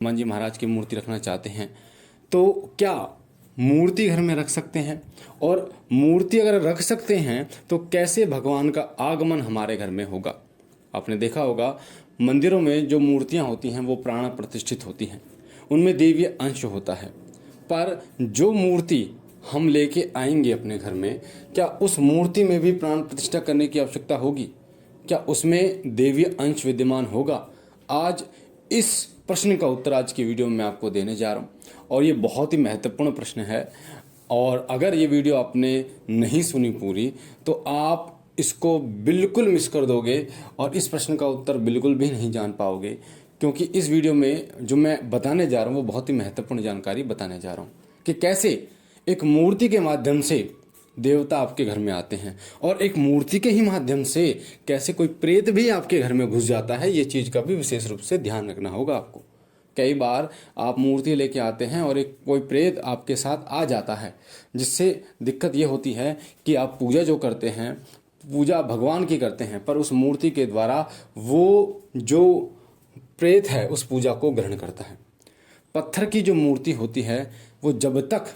हनुमान जी महाराज की मूर्ति रखना चाहते हैं तो क्या मूर्ति घर में रख सकते हैं? और मूर्ति अगर रख सकते हैं तो कैसे भगवान का आगमन हमारे घर में होगा? आपने देखा होगा मंदिरों में जो मूर्तियां होती हैं वो प्राण प्रतिष्ठित होती हैं, उनमें देवीय अंश होता है। पर जो मूर्ति हम लेके आएंगे अपने घर में, क्या उस मूर्ति में भी प्राण प्रतिष्ठा करने की आवश्यकता होगी? क्या उसमें देवीय अंश विद्यमान होगा? आज इस प्रश्न का उत्तर आज की वीडियो में मैं आपको देने जा रहा हूँ और ये बहुत ही महत्वपूर्ण प्रश्न है। और अगर ये वीडियो आपने नहीं सुनी पूरी तो आप इसको बिल्कुल मिस कर दोगे और इस प्रश्न का उत्तर बिल्कुल भी नहीं जान पाओगे, क्योंकि इस वीडियो में जो मैं बताने जा रहा हूँ वो बहुत ही महत्वपूर्ण जानकारी बताने जा रहा हूँ कि कैसे एक मूर्ति के माध्यम से देवता आपके घर में आते हैं और एक मूर्ति के ही माध्यम से कैसे कोई प्रेत भी आपके घर में घुस जाता है। ये चीज़ का भी विशेष रूप से ध्यान रखना होगा आपको। कई बार आप मूर्ति लेके आते हैं और एक कोई प्रेत आपके साथ आ जाता है, जिससे दिक्कत ये होती है कि आप पूजा जो करते हैं, पूजा भगवान की करते हैं, पर उस मूर्ति के द्वारा वो जो प्रेत है उस पूजा को ग्रहण करता है। पत्थर की जो मूर्ति होती है वो जब तक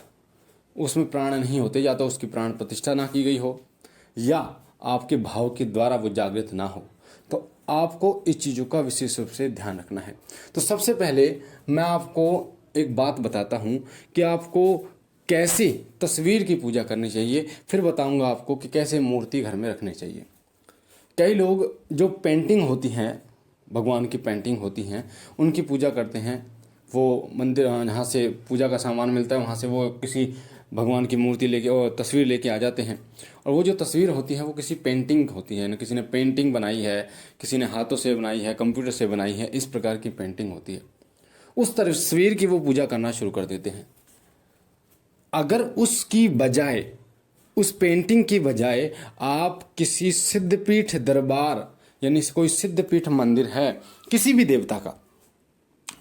उसमें प्राण नहीं होते, या तो उसकी प्राण प्रतिष्ठा ना की गई हो या आपके भाव के द्वारा वो जागृत ना हो, तो आपको इस चीज़ों का विशेष रूप से ध्यान रखना है। तो सबसे पहले मैं आपको एक बात बताता हूँ कि आपको कैसे तस्वीर की पूजा करनी चाहिए, फिर बताऊँगा आपको कि कैसे मूर्ति घर में रखनी चाहिए। कई लोग जो पेंटिंग होती हैं, भगवान की पेंटिंग होती हैं, उनकी पूजा करते हैं। वो मंदिर जहाँ से पूजा का सामान मिलता है वहाँ से वो किसी भगवान की मूर्ति लेके और तस्वीर लेके आ जाते हैं, और वो जो तस्वीर होती है वो किसी पेंटिंग होती है, ना किसी ने पेंटिंग बनाई है, किसी ने हाथों से बनाई है, कंप्यूटर से बनाई है, इस प्रकार की पेंटिंग होती है। उस तस्वीर की वो पूजा करना शुरू कर देते हैं। अगर उसकी बजाय, उस पेंटिंग की बजाय आप किसी सिद्धपीठ दरबार, यानी कोई सिद्धपीठ मंदिर है किसी भी देवता का,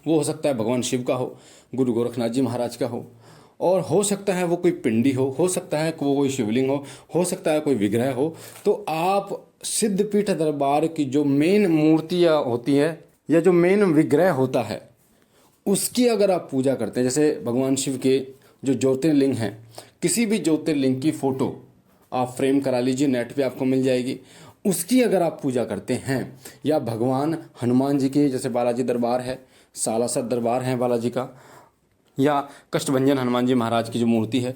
वो हो सकता है भगवान शिव का हो, गुरु गोरखनाथ जी महाराज का हो सकता है वो कोई पिंडी हो सकता है वो कोई शिवलिंग हो सकता है कोई विग्रह हो, तो आप सिद्धपीठ दरबार की जो मेन मूर्तियाँ होती है या जो मेन विग्रह होता है उसकी अगर आप पूजा करते हैं, जैसे भगवान शिव के जो ज्योतिर्लिंग हैं, किसी भी ज्योतिर्लिंग की फ़ोटो आप फ्रेम करा लीजिए, नेट पे आपको मिल जाएगी, उसकी अगर आप पूजा करते हैं, या भगवान हनुमान जी के जैसे बालाजी दरबार है, सालासर दरबार है बालाजी का, या कष्टभंजन हनुमान जी महाराज की जो मूर्ति है,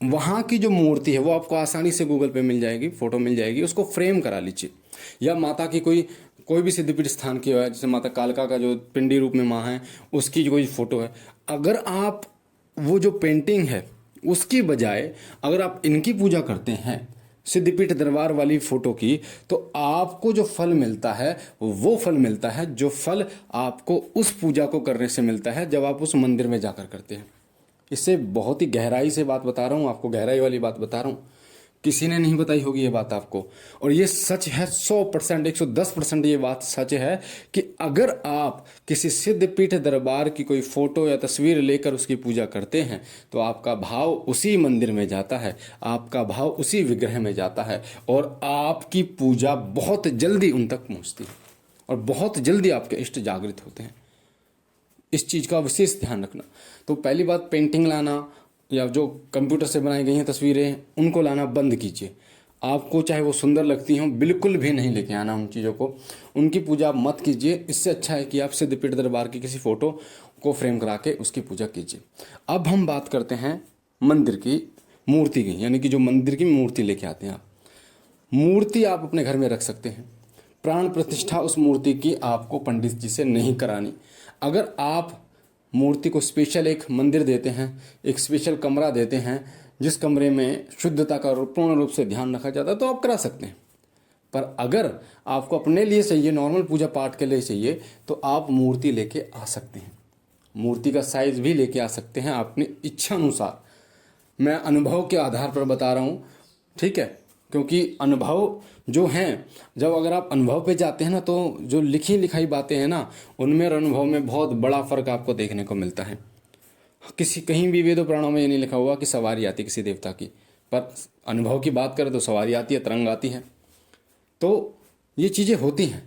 वहाँ की जो मूर्ति है वो आपको आसानी से गूगल पे मिल जाएगी, फ़ोटो मिल जाएगी, उसको फ्रेम करा लीजिए। या माता की कोई भी सिद्धपीठ स्थान की है, जैसे माता कालका का जो पिंडी रूप में माँ है उसकी जो कोई फ़ोटो है, अगर आप वो जो पेंटिंग है उसकी बजाय अगर आप इनकी पूजा करते हैं, सिद्धपीठ दरबार वाली फ़ोटो की, तो आपको जो फल मिलता है वो फल मिलता है जो फल आपको उस पूजा को करने से मिलता है जब आप उस मंदिर में जाकर करते हैं। इससे बहुत ही गहराई से बात बता रहा हूँ आपको, गहराई वाली बात बता रहा हूँ, किसी ने नहीं बताई होगी ये बात आपको। और ये सच है 100%, 110% ये बात सच है कि अगर आप किसी सिद्धपीठ दरबार की कोई फोटो या तस्वीर लेकर उसकी पूजा करते हैं तो आपका भाव उसी मंदिर में जाता है, आपका भाव उसी विग्रह में जाता है, और आपकी पूजा बहुत जल्दी उन तक पहुँचती है और बहुत जल्दी आपके इष्ट जागृत होते हैं। इस चीज़ का विशेष ध्यान रखना। तो पहली बात, पेंटिंग लाना या जो कंप्यूटर से बनाई गई हैं तस्वीरें, उनको लाना बंद कीजिए। आपको चाहे वो सुंदर लगती हों, बिल्कुल भी नहीं लेके आना उन चीज़ों को, उनकी पूजा मत कीजिए। इससे अच्छा है कि आप सिद्धपीठ दरबार की किसी फ़ोटो को फ्रेम करा के उसकी पूजा कीजिए। अब हम बात करते हैं मंदिर की मूर्ति की, यानी कि जो मंदिर की मूर्ति लेके आते हैं आप, मूर्ति आप अपने घर में रख सकते हैं। प्राण प्रतिष्ठा उस मूर्ति की आपको पंडित जी से नहीं करानी। अगर आप मूर्ति को स्पेशल एक मंदिर देते हैं, एक स्पेशल कमरा देते हैं जिस कमरे में शुद्धता का पूर्ण रूप से ध्यान रखा जाता है, तो आप करा सकते हैं। पर अगर आपको अपने लिए चाहिए, नॉर्मल पूजा पाठ के लिए चाहिए, तो आप मूर्ति लेके आ सकते हैं। मूर्ति का साइज भी लेके आ सकते हैं अपनी इच्छा अनुसार। मैं अनुभव के आधार पर बता रहा हूँ, ठीक है, क्योंकि अनुभव जो हैं, जब अगर आप अनुभव पे जाते हैं ना, तो जो लिखी लिखाई बातें हैं ना, उनमें और अनुभव में बहुत बड़ा फर्क आपको देखने को मिलता है। कहीं भी वेदों पुराणों में ये नहीं लिखा हुआ कि सवारी आती किसी देवता की, पर अनुभव की बात करें तो सवारी आती है, तरंग आती है। तो ये चीज़ें होती हैं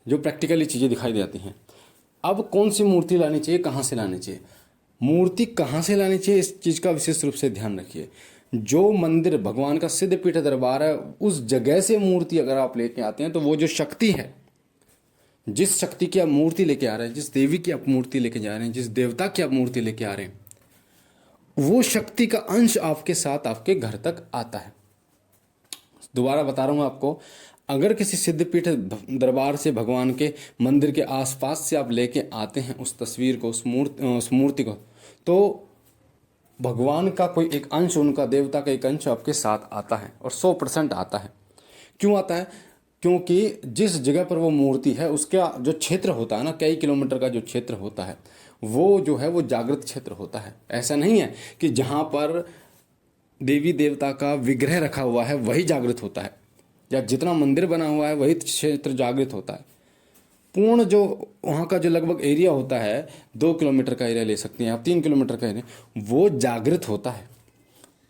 जो प्रैक्टिकली चीज़ें दिखाई देती हैं। अब कौन सी मूर्ति लानी चाहिए, कहाँ से लानी चाहिए? मूर्ति कहाँ से लानी चाहिए, इस चीज़ का विशेष रूप से ध्यान रखिए। जो मंदिर भगवान का सिद्ध पीठ दरबार है, उस जगह से मूर्ति अगर आप लेके आते हैं तो वो जो शक्ति है, जिस शक्ति की आप मूर्ति लेके आ रहे हैं, जिस देवी की आप मूर्ति लेके जा रहे हैं, जिस देवता की आप मूर्ति लेके आ रहे हैं, वो शक्ति का अंश आपके साथ आपके घर तक आता है। दोबारा बता रहा हूँ आपको, अगर किसी सिद्धपीठ दरबार से भगवान के मंदिर के आसपास से आप लेके आते हैं उस तस्वीर को, उस मूर्ति को, तो भगवान का कोई एक अंश, उनका देवता का एक अंश आपके साथ आता है, और 100% आता है। क्यों आता है? क्योंकि जिस जगह पर वो मूर्ति है उसका जो क्षेत्र होता है ना, कई किलोमीटर का जो क्षेत्र होता है, वो जो है वो जागृत क्षेत्र होता है। ऐसा नहीं है कि जहाँ पर देवी देवता का विग्रह रखा हुआ है वही जागृत होता है, या जितना मंदिर बना हुआ है वही क्षेत्र जागृत होता है। पूर्ण जो वहाँ का जो लगभग एरिया होता है, 2 किलोमीटर का एरिया ले सकते हैं आप, 3 किलोमीटर का एरिया, वो जागृत होता है।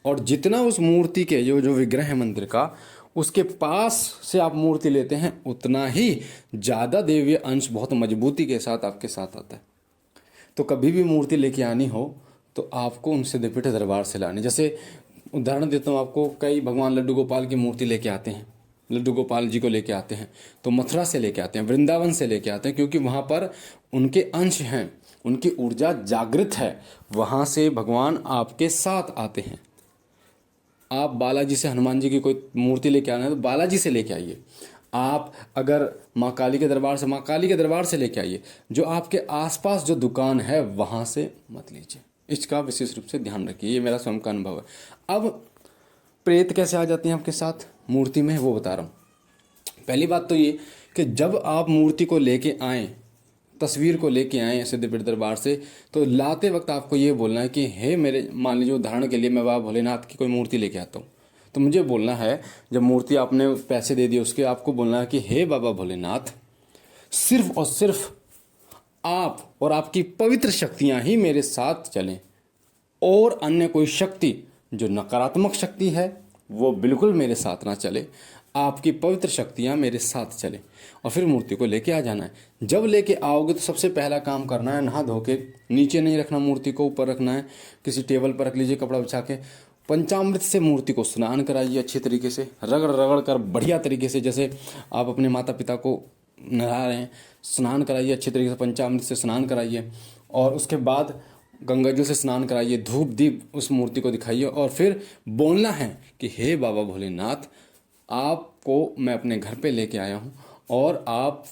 और जितना उस मूर्ति के जो विग्रह है मंदिर का, उसके पास से आप मूर्ति लेते हैं, उतना ही ज़्यादा देवीय अंश बहुत मजबूती के साथ आपके साथ आता है। तो कभी भी मूर्ति लेके आनी हो तो आपको उन सिद्धपीठ दरबार से लानी। जैसे उदाहरण देता हूँ आपको, कई भगवान लड्डू गोपाल की मूर्ति लेके आते हैं, लड्डू गोपाल जी को लेके आते हैं, तो मथुरा से लेके आते हैं, वृंदावन से लेके आते हैं, क्योंकि वहाँ पर उनके अंश हैं, उनकी ऊर्जा जागृत है, वहाँ से भगवान आपके साथ आते हैं। आप बालाजी से हनुमान जी की कोई मूर्ति लेके आना है तो बालाजी से लेके आइए। आप अगर माँ काली के दरबार से, माँ काली के दरबार से लेके आइए। जो आपके आसपास जो दुकान है वहाँ से मत लीजिए। इसका विशेष रूप से ध्यान रखिए, ये मेरा स्वयं का अनुभव है। अब प्रेत कैसे आ जाती हैं आपके साथ मूर्ति में, वो बता रहा हूँ। पहली बात तो ये कि जब आप मूर्ति को लेके आएँ, तस्वीर को लेके आए सिद्धपीठ दरबार से, तो लाते वक्त आपको ये बोलना है कि हे मेरे, मान लीजिए उदाहरण के लिए मैं बाबा भोलेनाथ की कोई मूर्ति लेके आता हूँ, तो मुझे बोलना है, जब मूर्ति आपने पैसे दे दिए उसके, आपको बोलना है कि हे बाबा भोलेनाथ, सिर्फ और सिर्फ आप और आपकी पवित्र शक्तियाँ ही मेरे साथ चलें, और अन्य कोई शक्ति जो नकारात्मक शक्ति है वो बिल्कुल मेरे साथ ना चले। आपकी पवित्र शक्तियाँ मेरे साथ चलें। और फिर मूर्ति को लेके आ जाना है। जब लेके आओगे तो सबसे पहला काम करना है, नहा धो के, नीचे नहीं रखना मूर्ति को, ऊपर रखना है, किसी टेबल पर रख लीजिए कपड़ा बिछा के। पंचामृत से मूर्ति को स्नान कराइए अच्छी तरीके से, रगड़ रगड़ कर बढ़िया तरीके से, जैसे आप अपने माता पिता को नहा रहे हैं, स्नान कराइए अच्छी तरीके से, पंचामृत से स्नान कराइए। और उसके बाद गंगा जल से स्नान कराइए, धूप दीप उस मूर्ति को दिखाइए, और फिर बोलना है कि हे बाबा भोलेनाथ, आपको मैं अपने घर पे लेके आया हूँ, और आप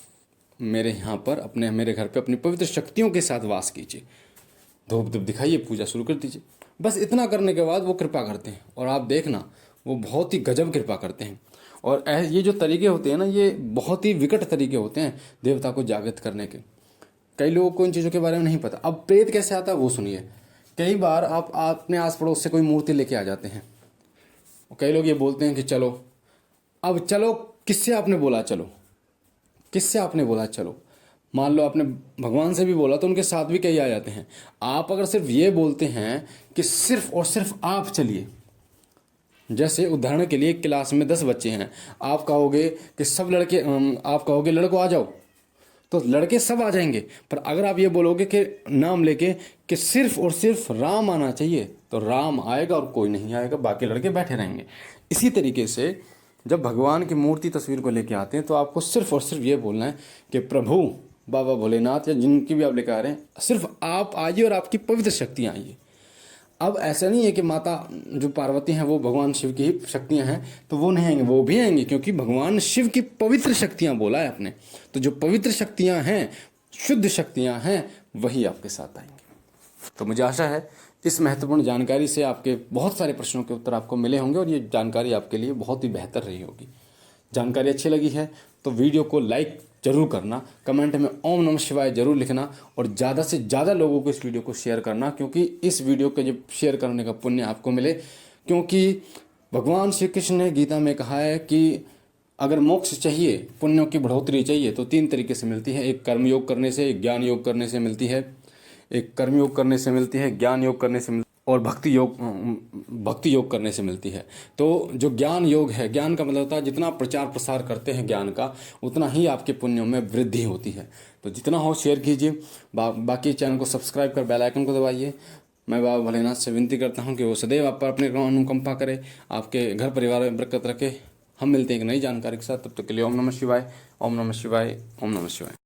मेरे यहाँ पर मेरे घर पे अपनी पवित्र शक्तियों के साथ वास कीजिए। धूप धूप दिखाइए, पूजा शुरू कर दीजिए। बस इतना करने के बाद वो कृपा करते हैं, और आप देखना वो बहुत ही गजब कृपा करते हैं। और ये जो तरीके होते हैं ना, ये बहुत ही विकट तरीके होते हैं देवता को जागृत करने के। कई लोगों को इन चीज़ों के बारे में नहीं पता। अब प्रेत कैसे आता है वो सुनिए। कई बार आप अपने आस पड़ोस से कोई मूर्ति लेके आ जाते हैं, कई लोग ये बोलते हैं कि चलो, अब चलो किससे आपने बोला चलो, किससे आपने बोला चलो। मान लो आपने भगवान से भी बोला तो उनके साथ भी कई आ जाते हैं। आप अगर सिर्फ ये बोलते हैं कि सिर्फ और सिर्फ आप चलिए, जैसे उदाहरण के लिए एक क्लास में 10 बच्चे हैं, आप कहोगे कि सब लड़के, आप कहोगे लड़कों आ जाओ, तो लड़के सब आ जाएंगे। पर अगर आप ये बोलोगे कि नाम लेके कि सिर्फ और सिर्फ राम आना चाहिए, तो राम आएगा और कोई नहीं आएगा, बाकी लड़के बैठे रहेंगे। इसी तरीके से जब भगवान की मूर्ति तस्वीर को लेके आते हैं तो आपको सिर्फ और सिर्फ ये बोलना है कि प्रभु बाबा भोलेनाथ या जिनकी भी आप लेकर आ रहे हैं, सिर्फ आप आइए और आपकी पवित्र शक्तियाँ आइए। अब ऐसा नहीं है कि माता जो पार्वती हैं वो भगवान शिव की ही शक्तियाँ हैं तो वो नहीं आएंगे, वो भी आएंगे, क्योंकि भगवान शिव की पवित्र शक्तियाँ बोला है आपने। तो जो पवित्र शक्तियाँ हैं, शुद्ध शक्तियाँ हैं, वही आपके साथ आएंगे। तो मुझे आशा है इस महत्वपूर्ण जानकारी से आपके बहुत सारे प्रश्नों के उत्तर आपको मिले होंगे, और ये जानकारी आपके लिए बहुत ही बेहतर रही होगी। जानकारी अच्छी लगी है तो वीडियो को लाइक जरूर करना, कमेंट में ओम नमः शिवाय जरूर लिखना, और ज़्यादा से ज़्यादा लोगों को इस वीडियो को शेयर करना, क्योंकि इस वीडियो के जब शेयर करने का पुण्य आपको मिले। क्योंकि भगवान श्री कृष्ण ने गीता में कहा है कि अगर मोक्ष चाहिए, पुण्यों की बढ़ोतरी चाहिए, तो 3 तरीके से मिलती है। एक कर्म योग करने से, एक ज्ञान योग करने से मिलती है, एक कर्म योग करने से मिलती है, ज्ञान योग करने से मिलती है। और भक्ति योग करने से मिलती है। तो जो ज्ञान योग है, ज्ञान का मतलब होता है जितना प्रचार प्रसार करते हैं ज्ञान का, उतना ही आपके पुण्यों में वृद्धि होती है। तो जितना हो शेयर कीजिए, बाकी चैनल को सब्सक्राइब कर बेल आइकन को दबाइए। मैं बाबा भोलेनाथ से विनती करता हूँ कि वो सदैव आप पर अपने अनुकंपा करे, आपके घर परिवार में बरकत रखे। हम मिलते हैं एक नई जानकारी के साथ, तब तक के लिए ओम नमः शिवाय, ओम नमः शिवाय, ओम नमः शिवाय।